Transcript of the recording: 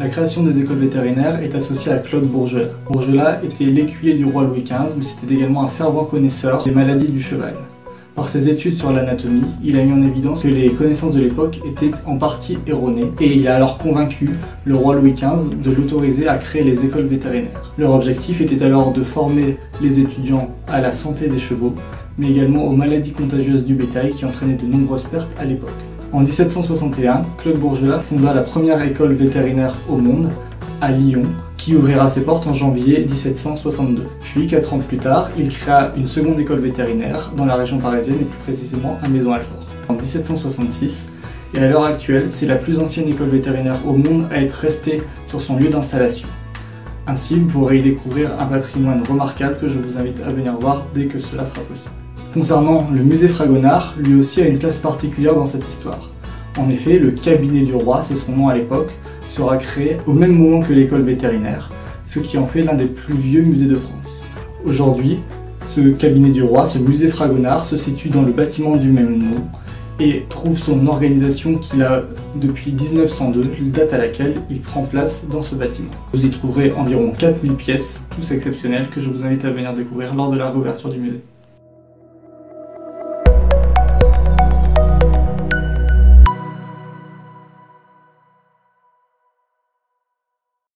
La création des écoles vétérinaires est associée à Claude Bourgelat. Bourgelat était l'écuyer du roi Louis XV, mais c'était également un fervent connaisseur des maladies du cheval. Par ses études sur l'anatomie, il a mis en évidence que les connaissances de l'époque étaient en partie erronées et il a alors convaincu le roi Louis XV de l'autoriser à créer les écoles vétérinaires. Leur objectif était alors de former les étudiants à la santé des chevaux, mais également aux maladies contagieuses du bétail qui entraînaient de nombreuses pertes à l'époque. En 1761, Claude Bourgelat fonda la première école vétérinaire au monde, à Lyon, qui ouvrira ses portes en janvier 1762. Puis, 4 ans plus tard, il créa une seconde école vétérinaire dans la région parisienne et plus précisément à Maisons-Alfort. En 1766, et à l'heure actuelle, c'est la plus ancienne école vétérinaire au monde à être restée sur son lieu d'installation. Ainsi, vous pourrez y découvrir un patrimoine remarquable que je vous invite à venir voir dès que cela sera possible. Concernant le musée Fragonard, lui aussi a une place particulière dans cette histoire. En effet, le cabinet du roi, c'est son nom à l'époque, sera créé au même moment que l'école vétérinaire, ce qui en fait l'un des plus vieux musées de France. Aujourd'hui, ce cabinet du roi, ce musée Fragonard, se situe dans le bâtiment du même nom et trouve son organisation qu'il a depuis 1902, date à laquelle il prend place dans ce bâtiment. Vous y trouverez environ 4000 pièces, tous exceptionnelles, que je vous invite à venir découvrir lors de la réouverture du musée.